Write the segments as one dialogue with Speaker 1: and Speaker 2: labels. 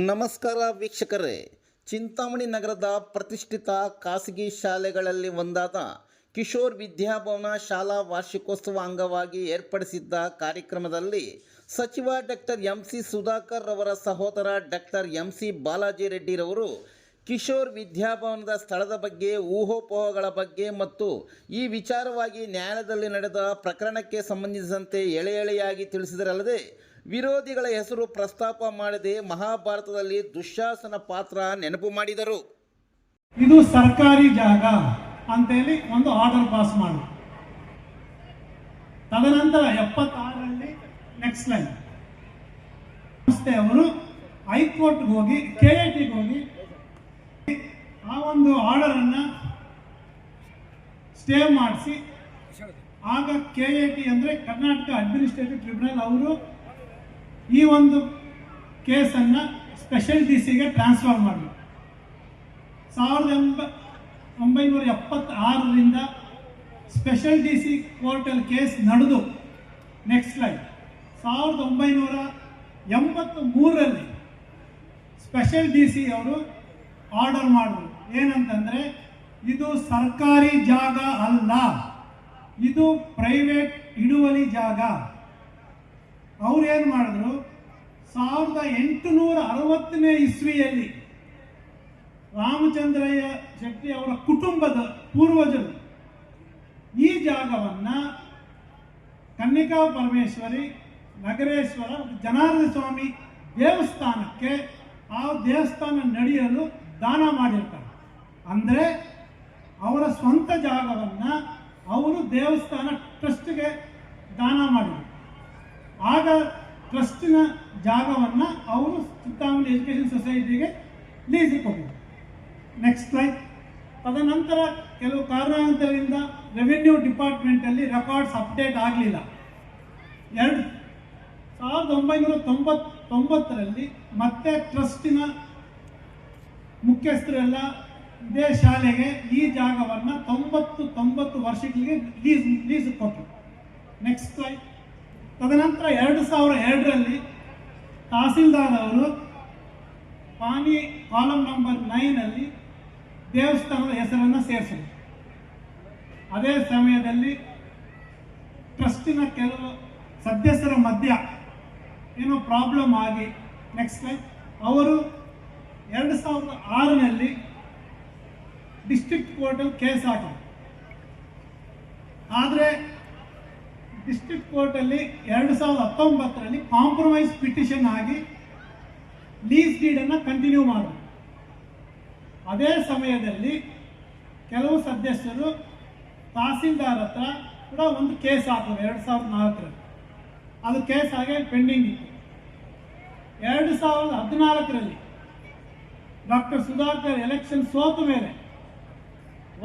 Speaker 1: ನಮಸ್ಕಾರ ವೀಕ್ಷಕರೇ, ಚಿಂತಾಮಣಿ ನಗರದ ಪ್ರತಿಷ್ಠಿತ ಖಾಸಗಿ ಶಾಲೆಗಳಲ್ಲಿ ಒಂದಾದ ಕಿಶೋರ್ ವಿದ್ಯಾಭವನ ಶಾಲಾ ವಾರ್ಷಿಕೋತ್ಸವ ಅಂಗವಾಗಿ ಏರ್ಪಡಿಸಿದ್ದ ಕಾರ್ಯಕ್ರಮದಲ್ಲಿ ಸಚಿವ ಡಾಕ್ಟರ್ ಎಂ.ಸಿ. ಸುಧಾಕರ್ ಅವರ ಸಹೋದರ ಡಾಕ್ಟರ್ ಎಂ.ಸಿ. ಬಾಲಾಜಿ ರೆಡ್ಡಿರವರು ಕಿಶೋರ್ ವಿದ್ಯಾಭವನದ ಸ್ಥಳದ ಬಗ್ಗೆ, ಊಹಾಪೋಹಗಳ ಬಗ್ಗೆ ಮತ್ತು ಈ ವಿಚಾರವಾಗಿ ನ್ಯಾಯಾಲಯದಲ್ಲಿ ನಡೆದ ಪ್ರಕರಣಕ್ಕೆ ಸಂಬಂಧಿಸಿದಂತೆ ಎಳೆಯಾಗಿ ತಿಳಿಸಿದರಲ್ಲದೆ ವಿರೋಧಿಗಳ ಹೆಸರು ಪ್ರಸ್ತಾಪ ಮಾಡದೆ ಮಹಾಭಾರತದಲ್ಲಿ ದುಶ್ಯಾಸನ ಪಾತ್ರ ನೆನಪು ಮಾಡಿದರು.
Speaker 2: ಇದು ಸರ್ಕಾರಿ ಜಾಗ ಅಂತೇಳಿ ಒಂದು ಆರ್ಡರ್ ಪಾಸ್ ಮಾಡಿ, ತದನಂತರ 76ರಲ್ಲಿ ನೆಕ್ಸ್ಟ್ ಲೈನ್ ಸಂಸ್ಥೆ ಅವರು ಹೈಕೋರ್ಟ್ಗೆ ಹೋಗಿ KITಗೆ ಹೋಗಿ ಆ ಒಂದು ಆರ್ಡರ್ ಅನ್ನ ಸ್ಟೇ ಮಾಡಿಸಿ, ಆಗ KIT ಅಂದ್ರೆ ಕರ್ನಾಟಕ ಅಡ್ಮಿನಿಸ್ಟ್ರೇಟಿವ್ ಟ್ರಿಬ್ಯುನಲ್ ಅವರು ಈ ಒಂದು ಕೇಸನ್ನು ಸ್ಪೆಷಲ್ DC-ಗೆ ಟ್ರಾನ್ಸ್ಫರ್ ಮಾಡಿ 1976ರಿಂದ ಸ್ಪೆಷಲ್ DC ಕೋರ್ಟಲ್ಲಿ ಕೇಸ್ ನಡೆದು ನೆಕ್ಸ್ಟ್ ಲೈನ್ 1983ರಲ್ಲಿ ಸ್ಪೆಷಲ್ DC ಅವರು ಆರ್ಡರ್ ಮಾಡಿದ್ರು. ಏನಂತಂದರೆ ಇದು ಸರ್ಕಾರಿ ಜಾಗ ಅಲ್ಲ, ಇದು ಪ್ರೈವೇಟ್ ಹಿಡುವಳಿ ಜಾಗ. ಅವ್ರು ಏನು ಮಾಡಿದ್ರು, 1860ನೇ ಇಸ್ವಿಯಲ್ಲಿ ರಾಮಚಂದ್ರಯ್ಯ ಶೆಟ್ಟಿ ಅವರ ಕುಟುಂಬದ ಪೂರ್ವಜರು ಈ ಜಾಗವನ್ನು ಕನ್ನಿಕಾ ಪರಮೇಶ್ವರಿ, ನಗರೇಶ್ವರ, ಜನಾರ್ದನ ಸ್ವಾಮಿ ದೇವಸ್ಥಾನಕ್ಕೆ ಆ ದೇವಸ್ಥಾನ ನಡೆಯಲು ದಾನ ಮಾಡಿರ್ತಾರೆ. ಅಂದರೆ ಅವರ ಸ್ವಂತ ಜಾಗವನ್ನು ಅವರು ದೇವಸ್ಥಾನ ಟ್ರಸ್ಟ್ಗೆ ದಾನ ಮಾಡಿದರು. ಆಗ ಟ್ರಸ್ಟಿನ ಜಾಗವನ್ನು ಅವರು ಚಿಂತಾಮಣಿ ಎಜುಕೇಷನ್ ಸೊಸೈಟಿಗೆ ಲೀಸಿಗೆ ಕೊಟ್ಟಿದ್ದಾರೆ. Next line. ತದನಂತರ ಕೆಲವು ಕಾರಣಾಂತರದಿಂದ ರೆವಿನ್ಯೂ ಡಿಪಾರ್ಟ್ಮೆಂಟಲ್ಲಿ ರೆಕಾರ್ಡ್ಸ್ ಅಪ್ಡೇಟ್ ಆಗಲಿಲ್ಲ. 1999ರಲ್ಲಿ ಮತ್ತೆ ಟ್ರಸ್ಟಿನ ಮುಖ್ಯಸ್ಥರೆಲ್ಲ ಇದೇ ಶಾಲೆಗೆ ಈ ಜಾಗವನ್ನು 90 ವರ್ಷಗಳಿಗೆ ಲೀಸ್ ಕೊಟ್ಟರು. Next line. ತದನಂತರ 2002ರಲ್ಲಿ ತಹಸೀಲ್ದಾರ್ ಅವರು ಪಾನಿ ಕಾಲಮ್ ನಂಬರ್ 9ನಲ್ಲಿ ದೇವಸ್ಥಾನದ ಹೆಸರನ್ನು ಸೇರಿಸಿದರು. ಅದೇ ಸಮಯದಲ್ಲಿ ಟ್ರಸ್ಟಿನ ಕೆಲವು ಸದಸ್ಯರ ಮಧ್ಯ ಏನೋ ಪ್ರಾಬ್ಲಮ್ ಆಗಿ ನೆಕ್ಸ್ಟ್ ಲೈನ್ ಅವರು 2006ನಲ್ಲಿ ಡಿಸ್ಟ್ರಿಕ್ಟ್ ಕೋರ್ಟಲ್ಲಿ ಕೇಸ್ ಹಾಕಿದರು. ಆದರೆ ಡಿಸ್ಟ್ರಿಕ್ಟ್ ಕೋರ್ಟಲ್ಲಿ 2019ರಲ್ಲಿ ಕಾಂಪ್ರಮೈಸ್ ಪಿಟಿಷನ್ ಆಗಿ ಲೀಸ್ ಡೀಡನ್ನು ಕಂಟಿನ್ಯೂ ಮಾಡಿದ್ರು. ಅದೇ ಸಮಯದಲ್ಲಿ ಕೆಲವು ಸದಸ್ಯರು ತಹಸೀಲ್ದಾರ್ ಹತ್ರ ಕೂಡ ಒಂದು ಕೇಸ್ ಹಾಕಿದ್ರು 2004ರಲ್ಲಿ. ಅದು ಕೇಸ್ ಹಾಗೆ ಪೆಂಡಿಂಗ್ ಇತ್ತು. 2014ರಲ್ಲಿ ಡಾಕ್ಟರ್ ಸುಧಾಕರ್ ಎಲೆಕ್ಷನ್ ಸೋತ ಮೇಲೆ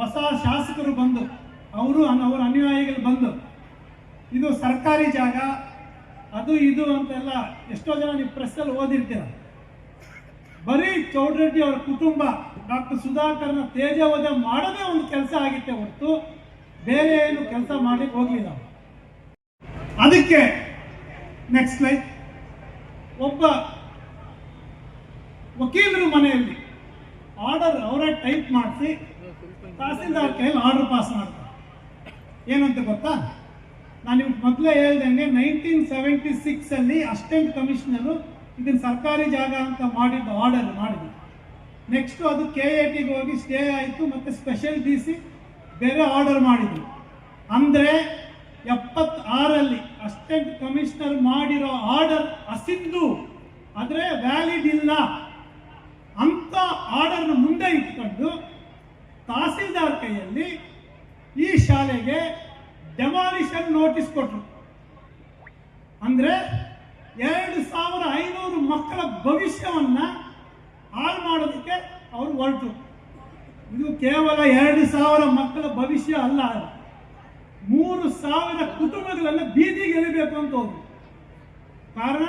Speaker 2: ಹೊಸ ಶಾಸಕರು ಬಂದು ಅವರ ಅನುಯಾಯಿಗಳು ಬಂದು ಇದು ಸರ್ಕಾರಿ ಜಾಗ, ಅದು ಇದು ಅಂತೆಲ್ಲ ಎಷ್ಟೋ ಜನ ನೀವು ಪ್ರೆಸ್ಸಲ್ಲಿ ಓದಿರ್ತೀರ. ಬರೀ ಚೌಡರೆಡ್ಡಿ ಅವರ ಕುಟುಂಬ ಡಾಕ್ಟರ್ ಸುಧಾಕರ್ನ ತೇಜೋವಧೆ ಮಾಡೋದೇ ಒಂದು ಕೆಲಸ ಆಗಿತ್ತೆ ಹೊರತು ಬೇರೆ ಏನು ಕೆಲಸ ಮಾಡಲಿಕ್ಕೆ ಹೋಗಲಿಲ್ಲ. ಅದಕ್ಕೆ ನೆಕ್ಸ್ಟ್ ಲೈನ್. ಒಬ್ಬ ವಕೀಲರು ಮನೆಯಲ್ಲಿ ಆರ್ಡರ್ ಅವರೇ ಟೈಪ್ ಮಾಡಿಸಿ ತಹಸೀಲ್ದಾರ್ ಕೈಯಲ್ಲಿ ಆರ್ಡರ್ ಪಾಸ್ ಮಾಡ್ತಾರೆ. ಏನಂತ ಗೊತ್ತಾ, ನಾನು ನಿಮ್ಗೆ ಮೊದಲೇ ಹೇಳ್ದಂಗೆ 1976ಅಲ್ಲಿ ಅಸಿಸ್ಟೆಂಟ್ ಕಮಿಷನರು ಇದನ್ನು ಸರ್ಕಾರಿ ಜಾಗ ಅಂತ ಮಾಡಿದ್ದು ಆರ್ಡರ್ ಮಾಡಿದ್ರು. ನೆಕ್ಸ್ಟು ಅದು KITಗೆ ಹೋಗಿ ಸ್ಟೇ ಆಯಿತು, ಮತ್ತು ಸ್ಪೆಷಲ್ DC ಬೇರೆ ಆರ್ಡರ್ ಮಾಡಿದ್ರು. ಅಂದರೆ 76ರಲ್ಲಿ ಅಸಿಸ್ಟೆಂಟ್ ಕಮಿಷನರ್ ಮಾಡಿರೋ ಆರ್ಡರ್ ಅಸಿಂಧು, ಆದರೆ ವ್ಯಾಲಿಡ್ ಇಲ್ಲ ಅಂತ ಆರ್ಡರ್ನ ಮುಂದೆ ಇಟ್ಕೊಂಡು ತಹಸೀಲ್ದಾರ್ ಕೈಯಲ್ಲಿ ಈ ಶಾಲೆಗೆ ಡೆಮಾಲಿಷನ್ ನೋಟಿಸ್ ಕೊಟ್ಟರು. ಅಂದರೆ 2500 ಮಕ್ಕಳ ಭವಿಷ್ಯವನ್ನು ಹಾಳು ಮಾಡೋದಕ್ಕೆ ಅವರು ಹೊರಟರು. ಇದು ಕೇವಲ 2000 ಮಕ್ಕಳ ಭವಿಷ್ಯ ಅಲ್ಲ, 3000 ಕುಟುಂಬಗಳನ್ನು ಬೀದಿಗೆ ಎಳಿಬೇಕು ಅಂತ ಹೋದ್ರು. ಕಾರಣ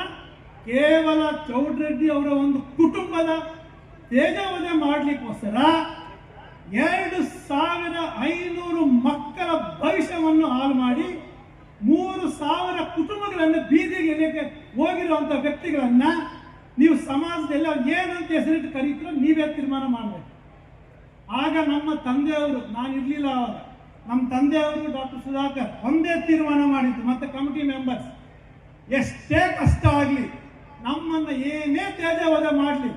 Speaker 2: ಕೇವಲ ಚೌಡರೆಡ್ಡಿ ಅವರ ಒಂದು ಕುಟುಂಬದ ತೇಜೋವಧೆ ಮಾಡಲಿಕ್ಕೋಸ್ಕರ 2500 ಮಕ್ಕಳ ಭವಿಷ್ಯವನ್ನು ಹಾಳು ಮಾಡಿ 3000 ಕುಟುಂಬಗಳನ್ನು ಬೀದಿಗೆ ಎಳೆಯಕ್ಕೆ ಹೋಗಿರುವಂಥ ವ್ಯಕ್ತಿಗಳನ್ನು ನೀವು ಸಮಾಜದಲ್ಲಿ ಅವ್ರು ಏನಂತ ಹೆಸರಿಟ್ಟು ಕರೀತೀರೋ ನೀವೇ ತೀರ್ಮಾನ ಮಾಡಬೇಕು. ಆಗ ನಮ್ಮ ತಂದೆಯವರು, ನಾನು ಇರಲಿಲ್ಲ ಆವಾಗ, ನಮ್ಮ ತಂದೆಯವರು ಡಾಕ್ಟರ್ ಸುಧಾಕರ್ ಒಂದೇ ತೀರ್ಮಾನ ಮಾಡಿದ್ದು, ಮತ್ತು ಕಮಿಟಿ ಮೆಂಬರ್ಸ್, ಎಷ್ಟೇ ಕಷ್ಟ ಆಗಲಿ, ನಮ್ಮನ್ನು ಏನೇ ತೇಜವಧ ಮಾಡಲಿ,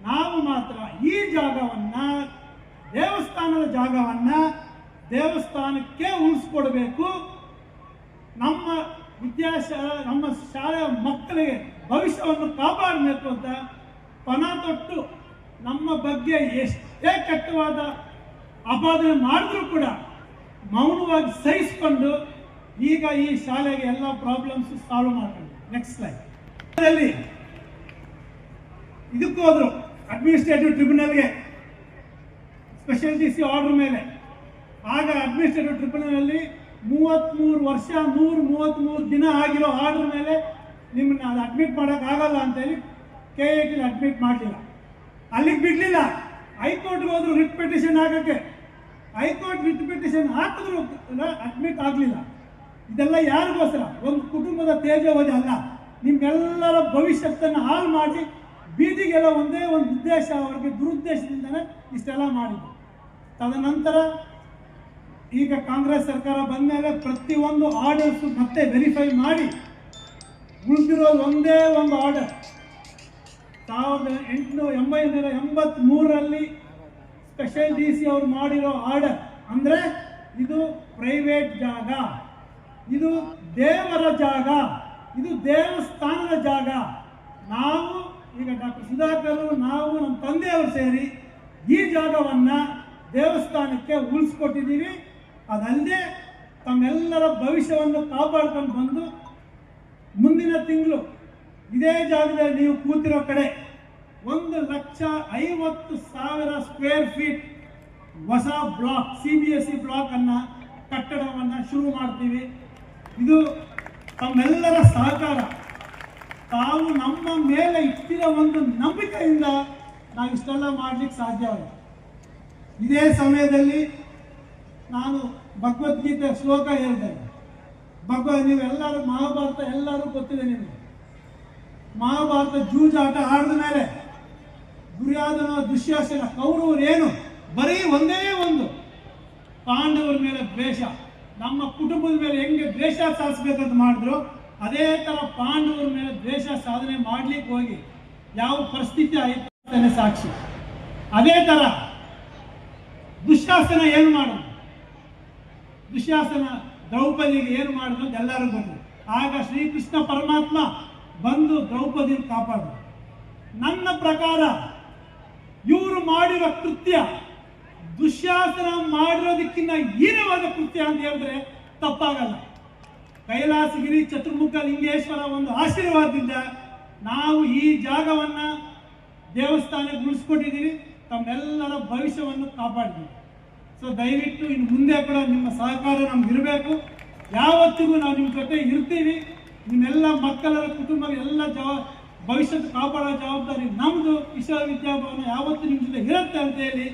Speaker 2: ನಾವು ಮಾತ್ರ ಈ ಜಾಗವನ್ನು, ದೇವಸ್ಥಾನದ ಜಾಗವನ್ನು ದೇವಸ್ಥಾನಕ್ಕೆ ಉಳಿಸ್ಕೊಡ್ಬೇಕು. ನಮ್ಮ ನಮ್ಮ ಶಾಲೆಯ ಮಕ್ಕಳಿಗೆ ಭವಿಷ್ಯವನ್ನು ಕಾಪಾಡಬೇಕು ಅಂತ ಪಣ ತೊಟ್ಟು ನಮ್ಮ ಬಗ್ಗೆ ಎಷ್ಟೇ ಕೆಟ್ಟವಾದ ಅಪಾದನೆ ಮಾಡಿದ್ರೂ ಕೂಡ ಮೌನವಾಗಿ ಸಹಿಸಿಕೊಂಡು ಈಗ ಈ ಶಾಲೆಗೆ ಎಲ್ಲ ಪ್ರಾಬ್ಲಮ್ಸ್ ಸಾಲ್ವ್ ಮಾಡ್ಕೊಂಡು. Next slide. ಇದಕ್ಕೂ ಹೋದ್ರು ಅಡ್ಮಿನಿಸ್ಟ್ರೇಟಿವ್ ಟ್ರಿಬ್ಯುನಲ್ಗೆ, ಸ್ಪೆಷಲ್ ಡಿ ಸಿ ಆರ್ಡರ್ ಮೇಲೆ. ಆಗ ಅಡ್ಮಿನಿಸ್ಟ್ರೇಟಿವ್ ಟ್ರಿಬ್ಯುನಲಲ್ಲಿ 33 ವರ್ಷ 133 ದಿನ ಆಗಿರೋ ಆರ್ಡರ್ ಮೇಲೆ ನಿಮ್ಮನ್ನ ಅದು ಅಡ್ಮಿಟ್ ಮಾಡೋಕ್ಕಾಗಲ್ಲ ಅಂತೇಳಿ KIT ಅಡ್ಮಿಟ್ ಮಾಡಲಿಲ್ಲ. ಅಲ್ಲಿಗೆ ಬಿಡಲಿಲ್ಲ, ಹೈಕೋರ್ಟ್ಗೆ ಹೋದ್ರು ರಿಟ್ ಪಿಟಿಷನ್ ಹಾಕೋಕ್ಕೆ. ಹೈಕೋರ್ಟ್ ರಿಟ್ ಪಿಟಿಷನ್ ಹಾಕಿದ್ರು ಅಡ್ಮಿಟ್ ಆಗಲಿಲ್ಲ. ಇದೆಲ್ಲ ಯಾರಿಗೋಸ್ಕರ? ಒಂದು ಕುಟುಂಬದ ತೇಜೋವಧಿ ಅಲ್ಲ, ನಿಮ್ಮೆಲ್ಲರ ಭವಿಷ್ಯತ್ತನ್ನು ಹಾಳು ಮಾಡಿ ಬೀದಿಗೆಲ್ಲ ಒಂದೇ ಒಂದು ಉದ್ದೇಶ, ಅವರಿಗೆ ದುರುದ್ದೇಶದಿಂದನೇ ಇಷ್ಟೆಲ್ಲ ಮಾಡಿದ್ರು. ತದನಂತರ ಈಗ ಕಾಂಗ್ರೆಸ್ ಸರ್ಕಾರ ಬಂದ ಮೇಲೆ ಪ್ರತಿಯೊಂದು ಆರ್ಡರ್ಸು ಮತ್ತೆ ವೆರಿಫೈ ಮಾಡಿ ಉಳಿದಿರೋದು ಒಂದೇ ಒಂದು ಆರ್ಡರ್ 1883ರಲ್ಲಿ ಸ್ಪೆಷಲ್ ಡಿ ಸಿ ಅವರು ಮಾಡಿರೋ ಆರ್ಡರ್. ಅಂದರೆ ಇದು ಪ್ರೈವೇಟ್ ಜಾಗ, ಇದು ದೇವರ ಜಾಗ, ಇದು ದೇವಸ್ಥಾನದ ಜಾಗ. ನಾವು ಈಗ ಡಾಕ್ಟರ್ ಸುಧಾಕರ್, ನಾವು ನಮ್ಮ ತಂದೆಯವರು ಸೇರಿ ಈ ಜಾಗವನ್ನು ದೇವಸ್ಥಾನಕ್ಕೆ ಉಳಿಸ್ಕೊಟ್ಟಿದ್ದೀವಿ. ಅದಲ್ಲದೆ ತಮ್ಮೆಲ್ಲರ ಭವಿಷ್ಯವನ್ನು ಕಾಪಾಡ್ಕೊಂಡು ಬಂದು ಮುಂದಿನ ತಿಂಗಳು ಇದೇ ಜಾಗದಲ್ಲಿ ನೀವು ಕೂತಿರೋ ಕಡೆ 1,50,000 ಸ್ಕ್ವೇರ್ ಫೀಟ್ ಹೊಸ ಬ್ಲಾಕ್, CBSE ಬ್ಲಾಕ್ ಅನ್ನು, ಕಟ್ಟಡವನ್ನು ಶುರು ಮಾಡ್ತೀವಿ. ಇದು ತಮ್ಮೆಲ್ಲರ ಸಹಕಾರ, ತಾವು ನಮ್ಮ ಮೇಲೆ ಇಟ್ಟಿರೋ ಒಂದು ನಂಬಿಕೆಯಿಂದ ನಾವು ಇಷ್ಟೆಲ್ಲ ಮಾಡಲಿಕ್ಕೆ ಸಾಧ್ಯವಾಗಿದೆ. ಇದೇ ಸಮಯದಲ್ಲಿ ನಾನು ಭಗವದ್ಗೀತೆ ಶ್ಲೋಕ ಹೇಳ್ತೇನೆ. ನೀವೆಲ್ಲರೂ ಮಹಾಭಾರತ ಎಲ್ಲರೂ ಗೊತ್ತಿದೆ ನಿಮಗೆ. ಮಹಾಭಾರತ ಜೂಜಾಟ ಆಡಿದ ಮೇಲೆ ದುರ್ಯೋಧನ, ದುಶ್ಯಾಸನ, ಕೌರವರು ಏನು ಬರೀ ಒಂದೇ ಒಂದು ಪಾಂಡವರ ಮೇಲೆ ದ್ವೇಷ, ನಮ್ಮ ಕುಟುಂಬದ ಮೇಲೆ ಹೆಂಗೆ ದ್ವೇಷ ಸಾಧಿಸ್ಬೇಕಂತ ಮಾಡಿದ್ರು, ಅದೇ ಥರ ಪಾಂಡವರ ಮೇಲೆ ದ್ವೇಷ ಸಾಧನೆ ಮಾಡ್ಲಿಕ್ಕೆ ಹೋಗಿ ಯಾವ ಪರಿಸ್ಥಿತಿ ಆಯಿತು ಸಾಕ್ಷಿ. ಅದೇ ಥರ ದುಶ್ಯಾಸನ ಏನು ಮಾಡೋದು, ದುಶ್ಯಾಸನ ದ್ರೌಪದಿಗೆ ಏನು ಮಾಡಿದ್ರು ಎಲ್ಲರೂ ಬಂದರು. ಆಗ ಶ್ರೀಕೃಷ್ಣ ಪರಮಾತ್ಮ ಬಂದು ದ್ರೌಪದಿನ ಕಾಪಾಡಿದ್ರು. ನನ್ನ ಪ್ರಕಾರ ಇವರು ಮಾಡಿರೋ ಕೃತ್ಯ ದುಶ್ಯಾಸನ ಮಾಡಿರೋದಕ್ಕಿಂತ ಹೀನವಾದ ಕೃತ್ಯ ಅಂತ ಹೇಳಿದ್ರೆ ತಪ್ಪಾಗಲ್ಲ. ಕೈಲಾಸಗಿರಿ ಚತುರ್ಮುಖ ಲಿಂಗೇಶ್ವರ ಒಂದು ಆಶೀರ್ವಾದದಿಂದ ನಾವು ಈ ಜಾಗವನ್ನು ದೇವಸ್ಥಾನಕ್ಕೆ ಉಳಿಸ್ಕೊಟ್ಟಿದ್ದೀವಿ, ತಮ್ಮೆಲ್ಲರ ಭವಿಷ್ಯವನ್ನು ಕಾಪಾಡಿದ್ದೀವಿ. ಸೊ ದಯವಿಟ್ಟು ಇನ್ನು ಮುಂದೆ ಕೂಡ ನಿಮ್ಮ ಸಹಕಾರ ನಮ್ಗೆ ಇರಬೇಕು. ಯಾವತ್ತಿಗೂ ನಾವು ನಿಮ್ಮ ಜೊತೆ ಇರ್ತೀವಿ. ನಿಮ್ಮೆಲ್ಲ ಮಕ್ಕಳ ಕುಟುಂಬ ಎಲ್ಲ ಭವಿಷ್ಯದ ಕಾಪಾಡೋ ಜವಾಬ್ದಾರಿ ನಮ್ಮದು. ವಿಶ್ವವಿದ್ಯಾಭವನ ಯಾವತ್ತೂ ನಿಮ್ಮ ಜೊತೆ ಇರುತ್ತೆ ಅಂತ ಹೇಳಿ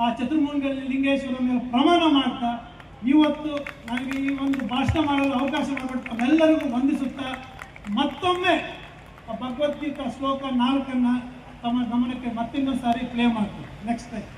Speaker 2: ಆ ಚತುರ್ಮುಖ ಲಿಂಗೇಶ್ವರ ಮೇಲೆ ಪ್ರಮಾಣ ಮಾಡ್ತಾ ಇವತ್ತು ನನಗೆ ಈ ಒಂದು ಭಾಷಣ ಮಾಡಲು ಅವಕಾಶ ಮಾಡಿಬಿಟ್ಟು ತಮ್ಮೆಲ್ಲರಿಗೂ ವಂದಿಸುತ್ತಾ ಮತ್ತೊಮ್ಮೆ ಭಗವದ್ಗೀತಾ ಶ್ಲೋಕ 4 ತಮ್ಮ ಗಮನಕ್ಕೆ ಮತ್ತಿನ್ನೊಂದು ಸಾರಿ ಪ್ಲೇ ಮಾಡ್ತೀವಿ. Next time